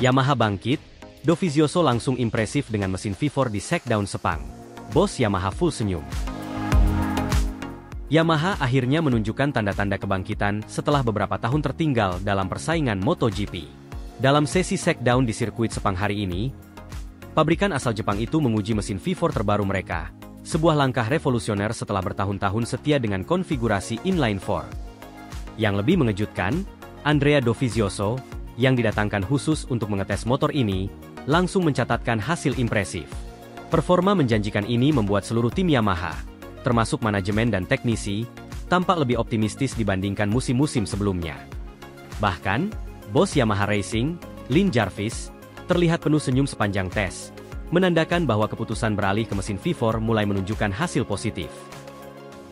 Yamaha bangkit, Dovizioso langsung impresif dengan mesin V4 di Shakedown Sepang. Bos Yamaha full senyum. Yamaha akhirnya menunjukkan tanda-tanda kebangkitan setelah beberapa tahun tertinggal dalam persaingan MotoGP. Dalam sesi Shakedown di sirkuit Sepang hari ini, pabrikan asal Jepang itu menguji mesin V4 terbaru mereka, sebuah langkah revolusioner setelah bertahun-tahun setia dengan konfigurasi inline-4. Yang lebih mengejutkan, Andrea Dovizioso, yang didatangkan khusus untuk mengetes motor ini, langsung mencatatkan hasil impresif. Performa menjanjikan ini membuat seluruh tim Yamaha, termasuk manajemen dan teknisi, tampak lebih optimistis dibandingkan musim-musim sebelumnya. Bahkan, bos Yamaha Racing, Lin Jarvis, terlihat penuh senyum sepanjang tes, menandakan bahwa keputusan beralih ke mesin V4 mulai menunjukkan hasil positif.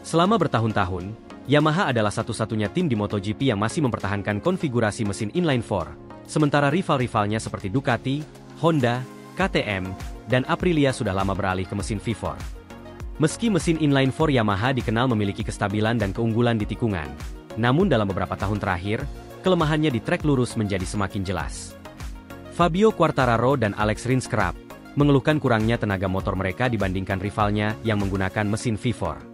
Selama bertahun-tahun, Yamaha adalah satu-satunya tim di MotoGP yang masih mempertahankan konfigurasi mesin inline-4, sementara rival-rivalnya seperti Ducati, Honda, KTM, dan Aprilia sudah lama beralih ke mesin V4. Meski mesin inline-4 Yamaha dikenal memiliki kestabilan dan keunggulan di tikungan, namun dalam beberapa tahun terakhir, kelemahannya di trek lurus menjadi semakin jelas. Fabio Quartararo dan Alex Rins kerap mengeluhkan kurangnya tenaga motor mereka dibandingkan rivalnya yang menggunakan mesin V4.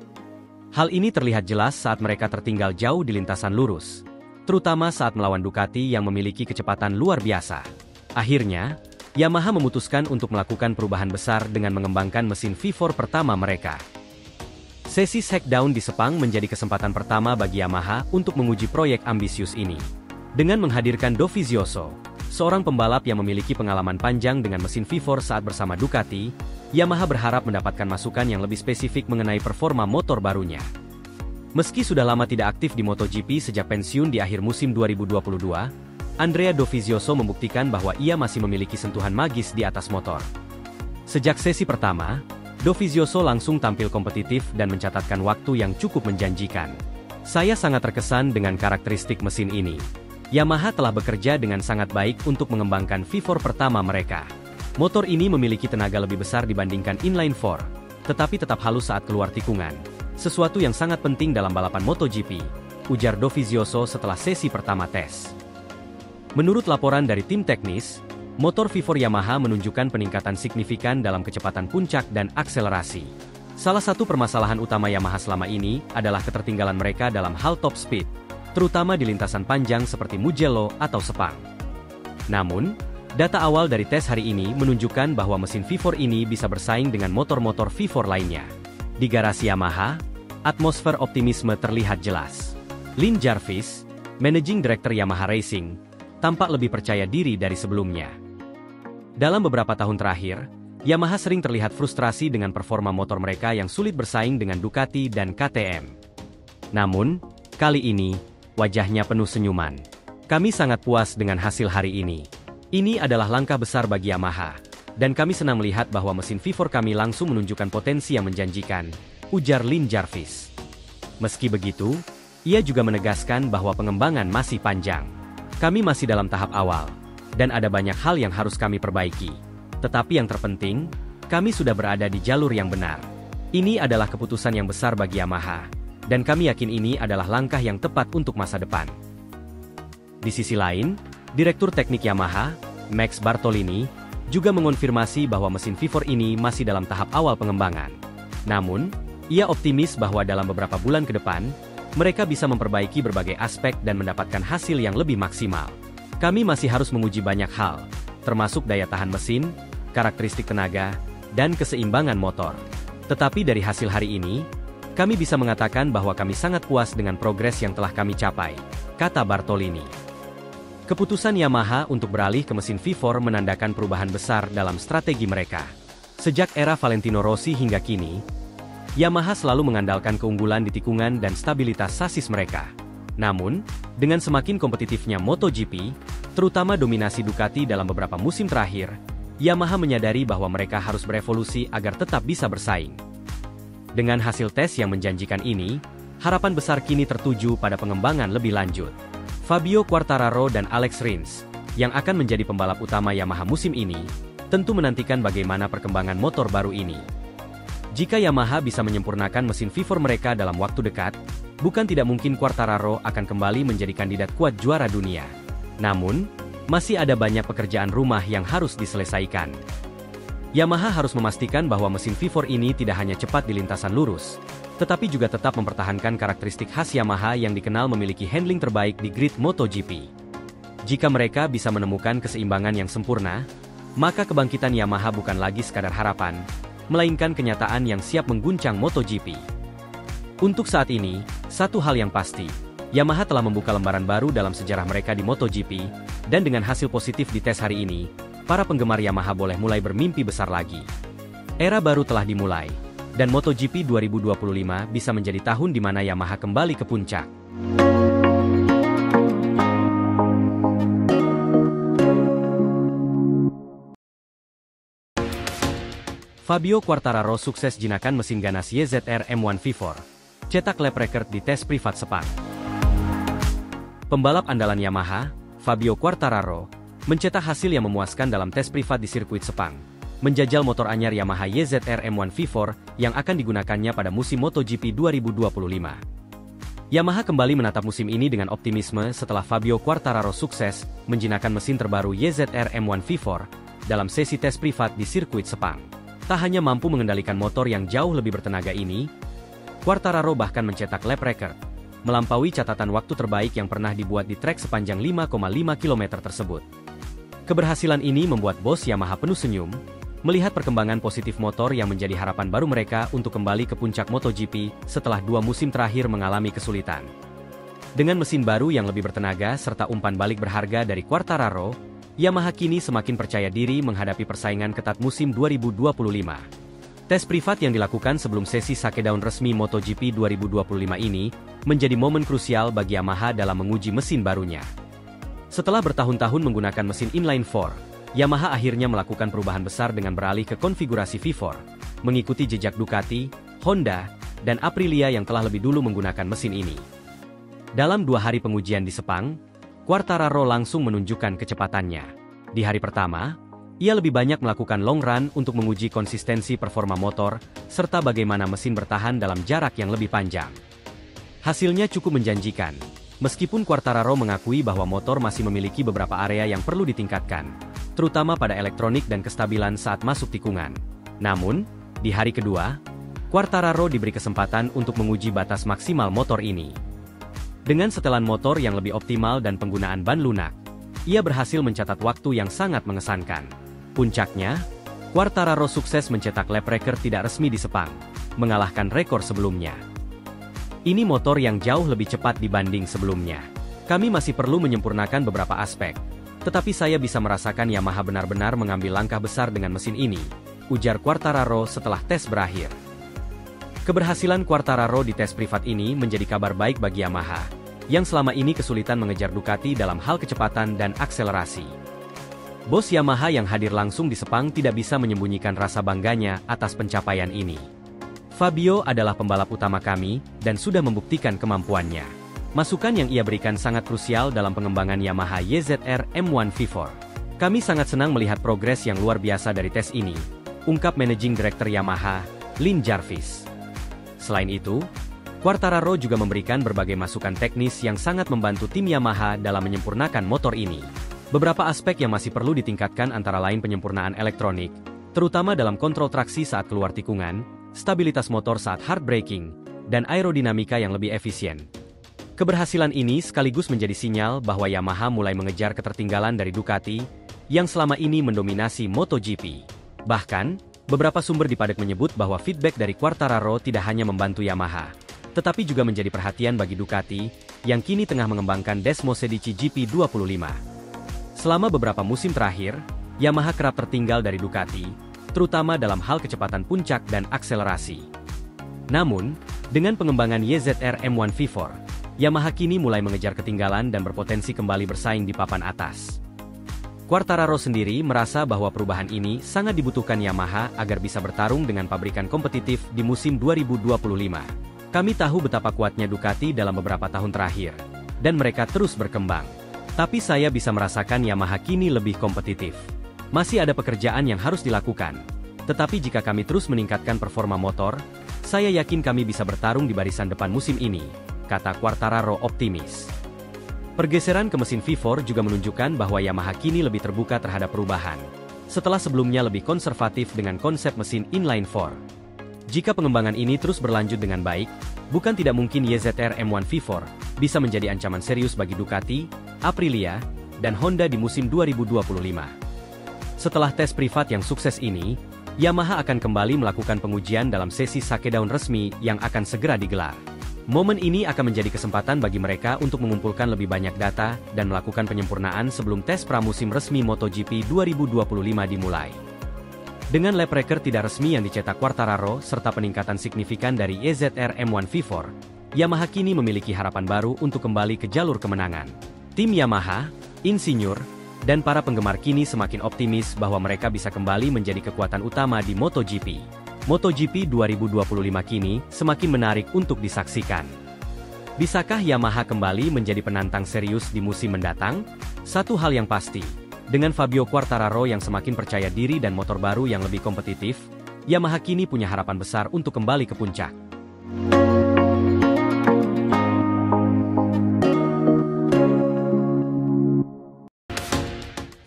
Hal ini terlihat jelas saat mereka tertinggal jauh di lintasan lurus, terutama saat melawan Ducati yang memiliki kecepatan luar biasa. Akhirnya, Yamaha memutuskan untuk melakukan perubahan besar dengan mengembangkan mesin V4 pertama mereka. Sesi Shakedown di Sepang menjadi kesempatan pertama bagi Yamaha untuk menguji proyek ambisius ini. Dengan menghadirkan Dovizioso, seorang pembalap yang memiliki pengalaman panjang dengan mesin V4 saat bersama Ducati, Yamaha berharap mendapatkan masukan yang lebih spesifik mengenai performa motor barunya. Meski sudah lama tidak aktif di MotoGP sejak pensiun di akhir musim 2022, Andrea Dovizioso membuktikan bahwa ia masih memiliki sentuhan magis di atas motor. Sejak sesi pertama, Dovizioso langsung tampil kompetitif dan mencatatkan waktu yang cukup menjanjikan. Saya sangat terkesan dengan karakteristik mesin ini. Yamaha telah bekerja dengan sangat baik untuk mengembangkan V4 pertama mereka. Motor ini memiliki tenaga lebih besar dibandingkan inline-4, tetapi tetap halus saat keluar tikungan. Sesuatu yang sangat penting dalam balapan MotoGP, ujar Dovizioso setelah sesi pertama tes. Menurut laporan dari tim teknis, motor V4 Yamaha menunjukkan peningkatan signifikan dalam kecepatan puncak dan akselerasi. Salah satu permasalahan utama Yamaha selama ini adalah ketertinggalan mereka dalam hal top speed, terutama di lintasan panjang seperti Mugello atau Sepang. Namun, data awal dari tes hari ini menunjukkan bahwa mesin V4 ini bisa bersaing dengan motor-motor V4 lainnya. Di garasi Yamaha, atmosfer optimisme terlihat jelas. Lin Jarvis, Managing Director Yamaha Racing, tampak lebih percaya diri dari sebelumnya. Dalam beberapa tahun terakhir, Yamaha sering terlihat frustrasi dengan performa motor mereka yang sulit bersaing dengan Ducati dan KTM. Namun, kali ini, wajahnya penuh senyuman. Kami sangat puas dengan hasil hari ini. Ini adalah langkah besar bagi Yamaha, dan kami senang melihat bahwa mesin V4 kami langsung menunjukkan potensi yang menjanjikan, ujar Lin Jarvis. Meski begitu, ia juga menegaskan bahwa pengembangan masih panjang. Kami masih dalam tahap awal, dan ada banyak hal yang harus kami perbaiki. Tetapi yang terpenting, kami sudah berada di jalur yang benar. Ini adalah keputusan yang besar bagi Yamaha, dan kami yakin ini adalah langkah yang tepat untuk masa depan. Di sisi lain, Direktur Teknik Yamaha, Max Bartolini, juga mengonfirmasi bahwa mesin V4 ini masih dalam tahap awal pengembangan. Namun, ia optimis bahwa dalam beberapa bulan ke depan, mereka bisa memperbaiki berbagai aspek dan mendapatkan hasil yang lebih maksimal. Kami masih harus menguji banyak hal, termasuk daya tahan mesin, karakteristik tenaga, dan keseimbangan motor. Tetapi dari hasil hari ini, kami bisa mengatakan bahwa kami sangat puas dengan progres yang telah kami capai, kata Bartolini. Keputusan Yamaha untuk beralih ke mesin V4 menandakan perubahan besar dalam strategi mereka. Sejak era Valentino Rossi hingga kini, Yamaha selalu mengandalkan keunggulan di tikungan dan stabilitas sasis mereka. Namun, dengan semakin kompetitifnya MotoGP, terutama dominasi Ducati dalam beberapa musim terakhir, Yamaha menyadari bahwa mereka harus berevolusi agar tetap bisa bersaing. Dengan hasil tes yang menjanjikan ini, harapan besar kini tertuju pada pengembangan lebih lanjut. Fabio Quartararo dan Alex Rins, yang akan menjadi pembalap utama Yamaha musim ini, tentu menantikan bagaimana perkembangan motor baru ini. Jika Yamaha bisa menyempurnakan mesin V4 mereka dalam waktu dekat, bukan tidak mungkin Quartararo akan kembali menjadi kandidat kuat juara dunia. Namun, masih ada banyak pekerjaan rumah yang harus diselesaikan. Yamaha harus memastikan bahwa mesin V4 ini tidak hanya cepat di lintasan lurus, tetapi juga tetap mempertahankan karakteristik khas Yamaha yang dikenal memiliki handling terbaik di grid MotoGP. Jika mereka bisa menemukan keseimbangan yang sempurna, maka kebangkitan Yamaha bukan lagi sekadar harapan, melainkan kenyataan yang siap mengguncang MotoGP. Untuk saat ini, satu hal yang pasti, Yamaha telah membuka lembaran baru dalam sejarah mereka di MotoGP, dan dengan hasil positif di tes hari ini, para penggemar Yamaha boleh mulai bermimpi besar lagi. Era baru telah dimulai, dan MotoGP 2025 bisa menjadi tahun di mana Yamaha kembali ke puncak. Fabio Quartararo sukses jinakan mesin ganas YZR M1 V4, cetak lap record di tes privat Sepang. Pembalap andalan Yamaha, Fabio Quartararo, mencetak hasil yang memuaskan dalam tes privat di sirkuit Sepang, menjajal motor anyar Yamaha YZR M1 V4 yang akan digunakannya pada musim MotoGP 2025. Yamaha kembali menatap musim ini dengan optimisme setelah Fabio Quartararo sukses menjinakkan mesin terbaru YZR M1 V4 dalam sesi tes privat di sirkuit Sepang. Tak hanya mampu mengendalikan motor yang jauh lebih bertenaga ini, Quartararo bahkan mencetak lap record, melampaui catatan waktu terbaik yang pernah dibuat di trek sepanjang 5,5 km tersebut. Keberhasilan ini membuat bos Yamaha penuh senyum, melihat perkembangan positif motor yang menjadi harapan baru mereka untuk kembali ke puncak MotoGP setelah 2 musim terakhir mengalami kesulitan. Dengan mesin baru yang lebih bertenaga serta umpan balik berharga dari Quartararo, Yamaha kini semakin percaya diri menghadapi persaingan ketat musim 2025. Tes privat yang dilakukan sebelum sesi shakedown resmi MotoGP 2025 ini menjadi momen krusial bagi Yamaha dalam menguji mesin barunya. Setelah bertahun-tahun menggunakan mesin inline-4, Yamaha akhirnya melakukan perubahan besar dengan beralih ke konfigurasi V4, mengikuti jejak Ducati, Honda, dan Aprilia yang telah lebih dulu menggunakan mesin ini. Dalam 2 hari pengujian di Sepang, Quartararo langsung menunjukkan kecepatannya. Di hari pertama, ia lebih banyak melakukan long run untuk menguji konsistensi performa motor, serta bagaimana mesin bertahan dalam jarak yang lebih panjang. Hasilnya cukup menjanjikan, meskipun Quartararo mengakui bahwa motor masih memiliki beberapa area yang perlu ditingkatkan, terutama pada elektronik dan kestabilan saat masuk tikungan. Namun, di hari kedua, Quartararo diberi kesempatan untuk menguji batas maksimal motor ini. Dengan setelan motor yang lebih optimal dan penggunaan ban lunak, ia berhasil mencatat waktu yang sangat mengesankan. Puncaknya, Quartararo sukses mencetak lap record tidak resmi di Sepang, mengalahkan rekor sebelumnya. Ini motor yang jauh lebih cepat dibanding sebelumnya. Kami masih perlu menyempurnakan beberapa aspek, tetapi saya bisa merasakan Yamaha benar-benar mengambil langkah besar dengan mesin ini, ujar Quartararo setelah tes berakhir. Keberhasilan Quartararo di tes privat ini menjadi kabar baik bagi Yamaha, yang selama ini kesulitan mengejar Ducati dalam hal kecepatan dan akselerasi. Bos Yamaha yang hadir langsung di Sepang tidak bisa menyembunyikan rasa bangganya atas pencapaian ini. Fabio adalah pembalap utama kami, dan sudah membuktikan kemampuannya. Masukan yang ia berikan sangat krusial dalam pengembangan Yamaha YZR M1 V4. Kami sangat senang melihat progres yang luar biasa dari tes ini, ungkap Managing Director Yamaha, Lin Jarvis. Selain itu, Quartararo juga memberikan berbagai masukan teknis yang sangat membantu tim Yamaha dalam menyempurnakan motor ini. Beberapa aspek yang masih perlu ditingkatkan antara lain penyempurnaan elektronik, terutama dalam kontrol traksi saat keluar tikungan, stabilitas motor saat hard braking, dan aerodinamika yang lebih efisien. Keberhasilan ini sekaligus menjadi sinyal bahwa Yamaha mulai mengejar ketertinggalan dari Ducati, yang selama ini mendominasi MotoGP. Bahkan, beberapa sumber di paddock menyebut bahwa feedback dari Quartararo tidak hanya membantu Yamaha, tetapi juga menjadi perhatian bagi Ducati, yang kini tengah mengembangkan Desmosedici GP25. Selama beberapa musim terakhir, Yamaha kerap tertinggal dari Ducati, terutama dalam hal kecepatan puncak dan akselerasi. Namun, dengan pengembangan YZR M1 V4, Yamaha kini mulai mengejar ketinggalan dan berpotensi kembali bersaing di papan atas. Quartararo sendiri merasa bahwa perubahan ini sangat dibutuhkan Yamaha agar bisa bertarung dengan pabrikan kompetitif di musim 2025. Kami tahu betapa kuatnya Ducati dalam beberapa tahun terakhir, dan mereka terus berkembang. Tapi saya bisa merasakan Yamaha kini lebih kompetitif. Masih ada pekerjaan yang harus dilakukan. Tetapi jika kami terus meningkatkan performa motor, saya yakin kami bisa bertarung di barisan depan musim ini, kata Quartararo optimis. Pergeseran ke mesin V4 juga menunjukkan bahwa Yamaha kini lebih terbuka terhadap perubahan. Setelah sebelumnya lebih konservatif dengan konsep mesin inline-4. Jika pengembangan ini terus berlanjut dengan baik, bukan tidak mungkin YZR M1 V4 bisa menjadi ancaman serius bagi Ducati, Aprilia, dan Honda di musim 2025. Setelah tes privat yang sukses ini, Yamaha akan kembali melakukan pengujian dalam sesi shakedown resmi yang akan segera digelar. Momen ini akan menjadi kesempatan bagi mereka untuk mengumpulkan lebih banyak data dan melakukan penyempurnaan sebelum tes pramusim resmi MotoGP 2025 dimulai. Dengan lap record tidak resmi yang dicetak Quartararo serta peningkatan signifikan dari YZR M1 V4, Yamaha kini memiliki harapan baru untuk kembali ke jalur kemenangan. Tim Yamaha, insinyur, dan para penggemar kini semakin optimis bahwa mereka bisa kembali menjadi kekuatan utama di MotoGP. MotoGP 2025 kini semakin menarik untuk disaksikan. Bisakah Yamaha kembali menjadi penantang serius di musim mendatang? Satu hal yang pasti, dengan Fabio Quartararo yang semakin percaya diri dan motor baru yang lebih kompetitif, Yamaha kini punya harapan besar untuk kembali ke puncak.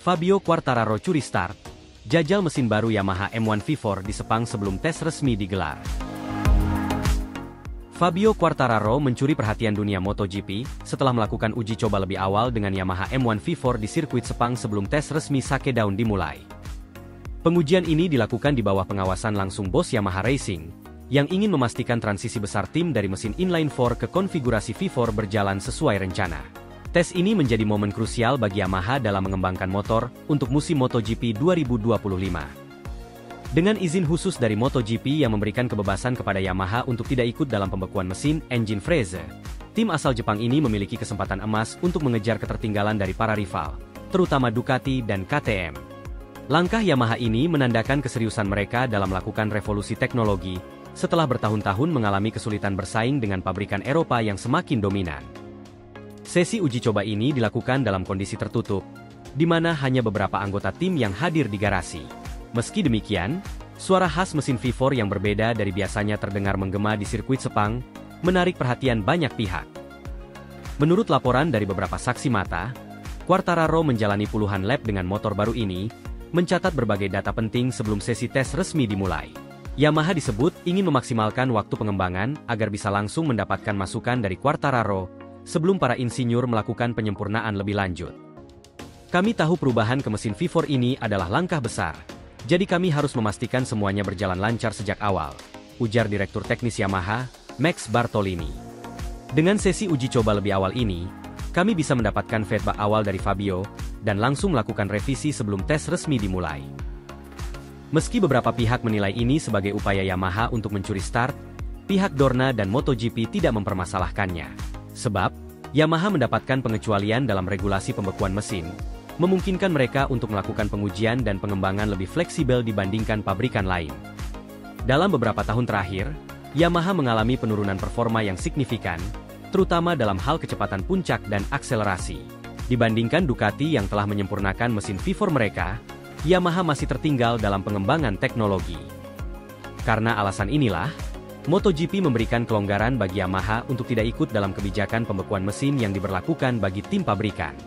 Fabio Quartararo curi start. Jajal mesin baru Yamaha M1 V4 di Sepang sebelum tes resmi digelar. Fabio Quartararo mencuri perhatian dunia MotoGP setelah melakukan uji coba lebih awal dengan Yamaha M1 V4 di sirkuit Sepang sebelum tes resmi shakedown dimulai. Pengujian ini dilakukan di bawah pengawasan langsung bos Yamaha Racing, yang ingin memastikan transisi besar tim dari mesin inline-4 ke konfigurasi V4 berjalan sesuai rencana. Tes ini menjadi momen krusial bagi Yamaha dalam mengembangkan motor untuk musim MotoGP 2025. Dengan izin khusus dari MotoGP yang memberikan kebebasan kepada Yamaha untuk tidak ikut dalam pembekuan mesin engine freeze, tim asal Jepang ini memiliki kesempatan emas untuk mengejar ketertinggalan dari para rival, terutama Ducati dan KTM. Langkah Yamaha ini menandakan keseriusan mereka dalam melakukan revolusi teknologi, setelah bertahun-tahun mengalami kesulitan bersaing dengan pabrikan Eropa yang semakin dominan. Sesi uji coba ini dilakukan dalam kondisi tertutup, di mana hanya beberapa anggota tim yang hadir di garasi. Meski demikian, suara khas mesin V4 yang berbeda dari biasanya terdengar menggema di sirkuit Sepang, menarik perhatian banyak pihak. Menurut laporan dari beberapa saksi mata, Quartararo menjalani puluhan lap dengan motor baru ini, mencatat berbagai data penting sebelum sesi tes resmi dimulai. Yamaha disebut ingin memaksimalkan waktu pengembangan agar bisa langsung mendapatkan masukan dari Quartararo, sebelum para insinyur melakukan penyempurnaan lebih lanjut. Kami tahu perubahan ke mesin V4 ini adalah langkah besar, jadi kami harus memastikan semuanya berjalan lancar sejak awal, ujar Direktur Teknis Yamaha, Max Bartolini. Dengan sesi uji coba lebih awal ini, kami bisa mendapatkan feedback awal dari Fabio, dan langsung melakukan revisi sebelum tes resmi dimulai. Meski beberapa pihak menilai ini sebagai upaya Yamaha untuk mencuri start, pihak Dorna dan MotoGP tidak mempermasalahkannya. Sebab, Yamaha mendapatkan pengecualian dalam regulasi pembekuan mesin, memungkinkan mereka untuk melakukan pengujian dan pengembangan lebih fleksibel dibandingkan pabrikan lain. Dalam beberapa tahun terakhir, Yamaha mengalami penurunan performa yang signifikan, terutama dalam hal kecepatan puncak dan akselerasi. Dibandingkan Ducati yang telah menyempurnakan mesin V4 mereka, Yamaha masih tertinggal dalam pengembangan teknologi. Karena alasan inilah, MotoGP memberikan kelonggaran bagi Yamaha untuk tidak ikut dalam kebijakan pembekuan mesin yang diberlakukan bagi tim pabrikan.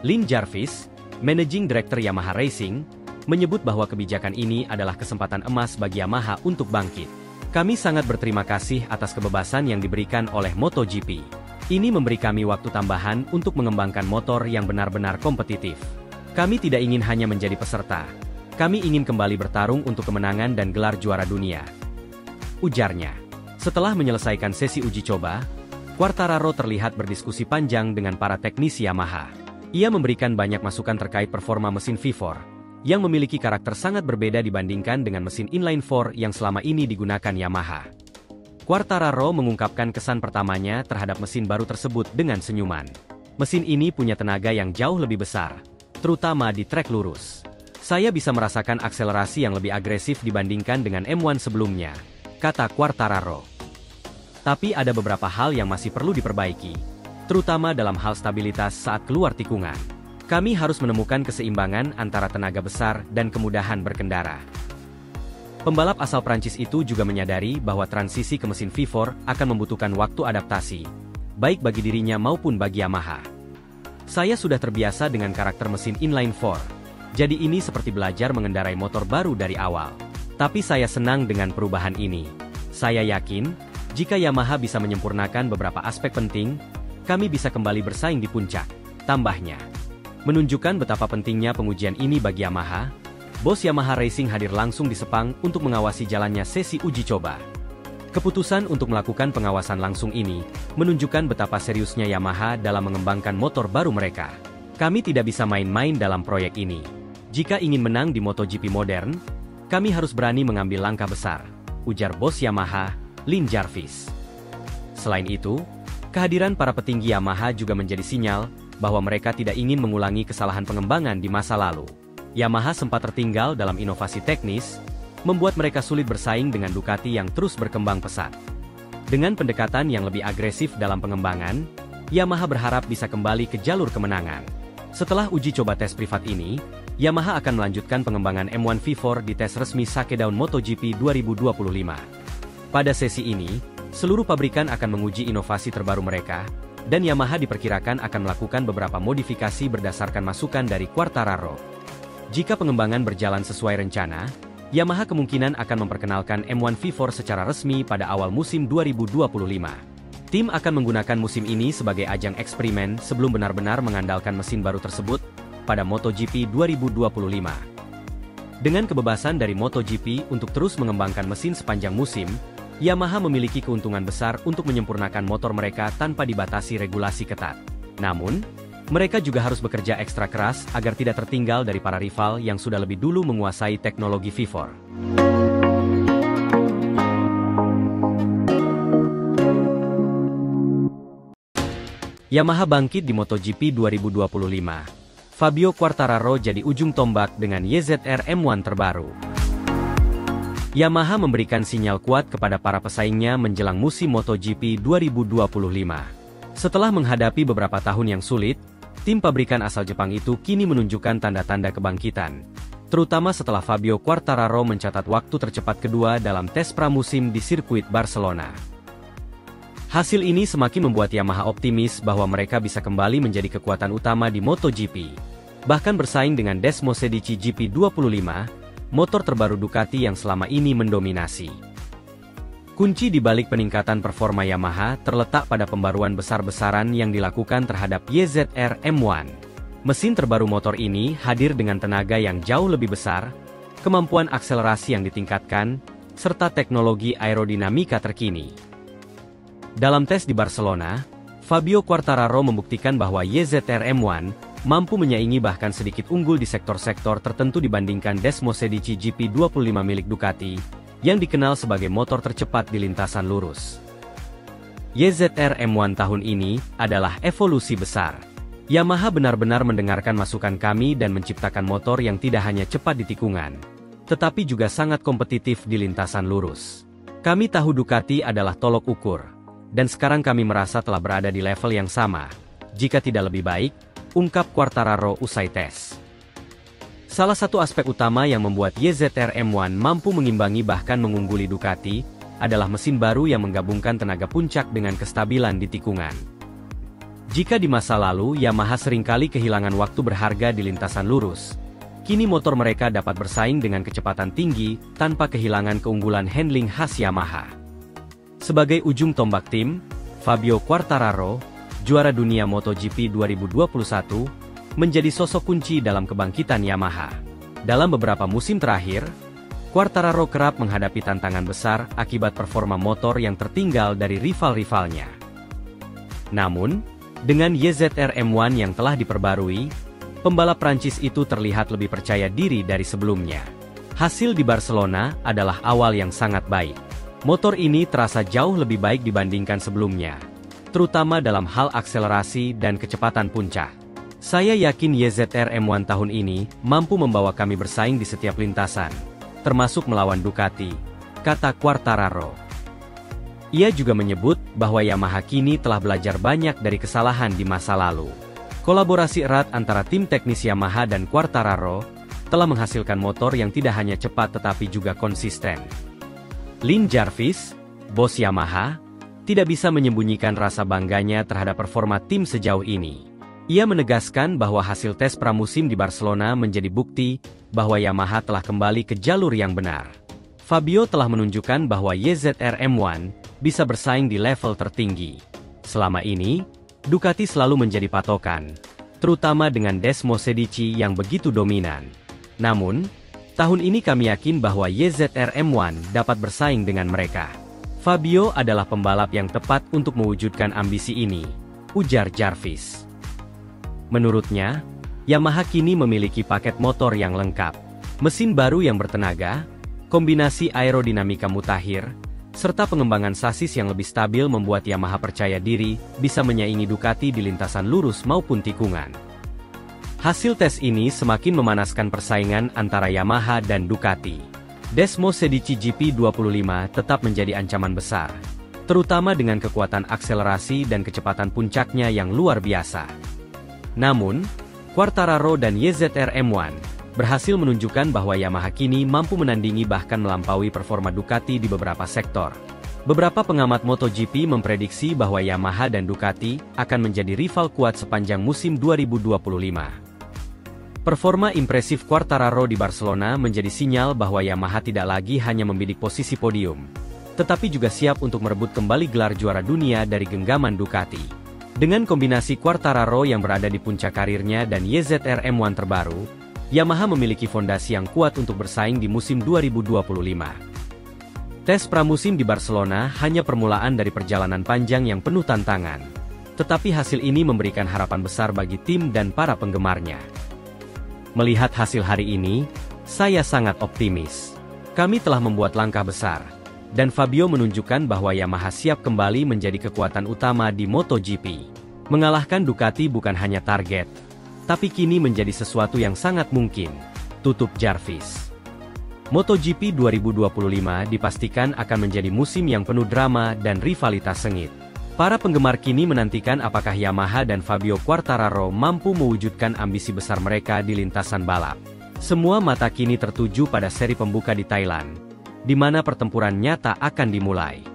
Lin Jarvis, Managing Director Yamaha Racing, menyebut bahwa kebijakan ini adalah kesempatan emas bagi Yamaha untuk bangkit. Kami sangat berterima kasih atas kebebasan yang diberikan oleh MotoGP. Ini memberi kami waktu tambahan untuk mengembangkan motor yang benar-benar kompetitif. Kami tidak ingin hanya menjadi peserta. Kami ingin kembali bertarung untuk kemenangan dan gelar juara dunia, ujarnya. Setelah menyelesaikan sesi uji coba, Quartararo terlihat berdiskusi panjang dengan para teknisi Yamaha. Ia memberikan banyak masukan terkait performa mesin V4, yang memiliki karakter sangat berbeda dibandingkan dengan mesin inline-4 yang selama ini digunakan Yamaha. Quartararo mengungkapkan kesan pertamanya terhadap mesin baru tersebut dengan senyuman. Mesin ini punya tenaga yang jauh lebih besar, terutama di trek lurus. Saya bisa merasakan akselerasi yang lebih agresif dibandingkan dengan M1 sebelumnya, kata Quartararo. Tapi ada beberapa hal yang masih perlu diperbaiki, terutama dalam hal stabilitas saat keluar tikungan. Kami harus menemukan keseimbangan antara tenaga besar dan kemudahan berkendara. Pembalap asal Prancis itu juga menyadari bahwa transisi ke mesin V4 akan membutuhkan waktu adaptasi, baik bagi dirinya maupun bagi Yamaha. Saya sudah terbiasa dengan karakter mesin inline-4. Jadi ini seperti belajar mengendarai motor baru dari awal. Tapi saya senang dengan perubahan ini. Saya yakin, jika Yamaha bisa menyempurnakan beberapa aspek penting, kami bisa kembali bersaing di puncak. Tambahnya, menunjukkan betapa pentingnya pengujian ini bagi Yamaha, bos Yamaha Racing hadir langsung di Sepang untuk mengawasi jalannya sesi uji coba. Keputusan untuk melakukan pengawasan langsung ini menunjukkan betapa seriusnya Yamaha dalam mengembangkan motor baru mereka. Kami tidak bisa main-main dalam proyek ini. Jika ingin menang di MotoGP modern, kami harus berani mengambil langkah besar, ujar bos Yamaha, Lin Jarvis. Selain itu, kehadiran para petinggi Yamaha juga menjadi sinyal bahwa mereka tidak ingin mengulangi kesalahan pengembangan di masa lalu. Yamaha sempat tertinggal dalam inovasi teknis, membuat mereka sulit bersaing dengan Ducati yang terus berkembang pesat. Dengan pendekatan yang lebih agresif dalam pengembangan, Yamaha berharap bisa kembali ke jalur kemenangan. Setelah uji coba tes privat ini, Yamaha akan melanjutkan pengembangan M1 V4 di tes resmi Shakedown MotoGP 2025. Pada sesi ini, seluruh pabrikan akan menguji inovasi terbaru mereka, dan Yamaha diperkirakan akan melakukan beberapa modifikasi berdasarkan masukan dari Quartararo. Jika pengembangan berjalan sesuai rencana, Yamaha kemungkinan akan memperkenalkan M1 V4 secara resmi pada awal musim 2025. Tim akan menggunakan musim ini sebagai ajang eksperimen sebelum benar-benar mengandalkan mesin baru tersebut pada MotoGP 2025. Dengan kebebasan dari MotoGP untuk terus mengembangkan mesin sepanjang musim, Yamaha memiliki keuntungan besar untuk menyempurnakan motor mereka tanpa dibatasi regulasi ketat. Namun, mereka juga harus bekerja ekstra keras agar tidak tertinggal dari para rival yang sudah lebih dulu menguasai teknologi V4. Yamaha bangkit di MotoGP 2025. Fabio Quartararo jadi ujung tombak dengan YZR M1 terbaru. Yamaha memberikan sinyal kuat kepada para pesaingnya menjelang musim MotoGP 2025. Setelah menghadapi beberapa tahun yang sulit, tim pabrikan asal Jepang itu kini menunjukkan tanda-tanda kebangkitan, terutama setelah Fabio Quartararo mencatat waktu tercepat kedua dalam tes pramusim di sirkuit Barcelona. Hasil ini semakin membuat Yamaha optimis bahwa mereka bisa kembali menjadi kekuatan utama di MotoGP, bahkan bersaing dengan Desmosedici GP25, motor terbaru Ducati yang selama ini mendominasi. Kunci di balik peningkatan performa Yamaha terletak pada pembaruan besar-besaran yang dilakukan terhadap YZR M1. Mesin terbaru motor ini hadir dengan tenaga yang jauh lebih besar, kemampuan akselerasi yang ditingkatkan, serta teknologi aerodinamika terkini. Dalam tes di Barcelona, Fabio Quartararo membuktikan bahwa YZR M1 mampu menyaingi bahkan sedikit unggul di sektor-sektor tertentu dibandingkan Desmosedici GP25 milik Ducati, yang dikenal sebagai motor tercepat di lintasan lurus. YZR M1 tahun ini adalah evolusi besar. Yamaha benar-benar mendengarkan masukan kami dan menciptakan motor yang tidak hanya cepat di tikungan, tetapi juga sangat kompetitif di lintasan lurus. Kami tahu Ducati adalah tolok ukur, dan sekarang kami merasa telah berada di level yang sama, jika tidak lebih baik, ungkap Quartararo usai tes. Salah satu aspek utama yang membuat YZR M1 mampu mengimbangi bahkan mengungguli Ducati, adalah mesin baru yang menggabungkan tenaga puncak dengan kestabilan di tikungan. Jika di masa lalu Yamaha seringkali kehilangan waktu berharga di lintasan lurus, kini motor mereka dapat bersaing dengan kecepatan tinggi tanpa kehilangan keunggulan handling khas Yamaha. Sebagai ujung tombak tim, Fabio Quartararo, juara dunia MotoGP 2021, menjadi sosok kunci dalam kebangkitan Yamaha. Dalam beberapa musim terakhir, Quartararo kerap menghadapi tantangan besar akibat performa motor yang tertinggal dari rival-rivalnya. Namun, dengan YZR M1 yang telah diperbarui, pembalap Prancis itu terlihat lebih percaya diri dari sebelumnya. Hasil di Barcelona adalah awal yang sangat baik. Motor ini terasa jauh lebih baik dibandingkan sebelumnya, terutama dalam hal akselerasi dan kecepatan puncak. Saya yakin YZR M1 tahun ini mampu membawa kami bersaing di setiap lintasan, termasuk melawan Ducati, kata Quartararo. Ia juga menyebut bahwa Yamaha kini telah belajar banyak dari kesalahan di masa lalu. Kolaborasi erat antara tim teknis Yamaha dan Quartararo telah menghasilkan motor yang tidak hanya cepat tetapi juga konsisten. Lin Jarvis, bos Yamaha, tidak bisa menyembunyikan rasa bangganya terhadap performa tim sejauh ini. Ia menegaskan bahwa hasil tes pramusim di Barcelona menjadi bukti bahwa Yamaha telah kembali ke jalur yang benar. Fabio telah menunjukkan bahwa YZR M1 bisa bersaing di level tertinggi. Selama ini, Ducati selalu menjadi patokan, terutama dengan Desmo Sedici yang begitu dominan. Namun, tahun ini kami yakin bahwa YZR M1 dapat bersaing dengan mereka. Fabio adalah pembalap yang tepat untuk mewujudkan ambisi ini, ujar Jarvis. Menurutnya, Yamaha kini memiliki paket motor yang lengkap, mesin baru yang bertenaga, kombinasi aerodinamika mutakhir, serta pengembangan sasis yang lebih stabil membuat Yamaha percaya diri bisa menyaingi Ducati di lintasan lurus maupun tikungan. Hasil tes ini semakin memanaskan persaingan antara Yamaha dan Ducati. Desmo Sedici GP25 tetap menjadi ancaman besar, terutama dengan kekuatan akselerasi dan kecepatan puncaknya yang luar biasa. Namun, Quartararo dan YZR M1 berhasil menunjukkan bahwa Yamaha kini mampu menandingi bahkan melampaui performa Ducati di beberapa sektor. Beberapa pengamat MotoGP memprediksi bahwa Yamaha dan Ducati akan menjadi rival kuat sepanjang musim 2025. Performa impresif Quartararo di Barcelona menjadi sinyal bahwa Yamaha tidak lagi hanya membidik posisi podium, tetapi juga siap untuk merebut kembali gelar juara dunia dari genggaman Ducati. Dengan kombinasi Quartararo yang berada di puncak karirnya dan YZR M1 terbaru, Yamaha memiliki fondasi yang kuat untuk bersaing di musim 2025. Tes pramusim di Barcelona hanya permulaan dari perjalanan panjang yang penuh tantangan. Tetapi hasil ini memberikan harapan besar bagi tim dan para penggemarnya. Melihat hasil hari ini, saya sangat optimis. Kami telah membuat langkah besar, dan Fabio menunjukkan bahwa Yamaha siap kembali menjadi kekuatan utama di MotoGP. Mengalahkan Ducati bukan hanya target, tapi kini menjadi sesuatu yang sangat mungkin, tutup Jarvis. MotoGP 2025 dipastikan akan menjadi musim yang penuh drama dan rivalitas sengit. Para penggemar kini menantikan apakah Yamaha dan Fabio Quartararo mampu mewujudkan ambisi besar mereka di lintasan balap. Semua mata kini tertuju pada seri pembuka di Thailand, di mana pertempuran nyata akan dimulai.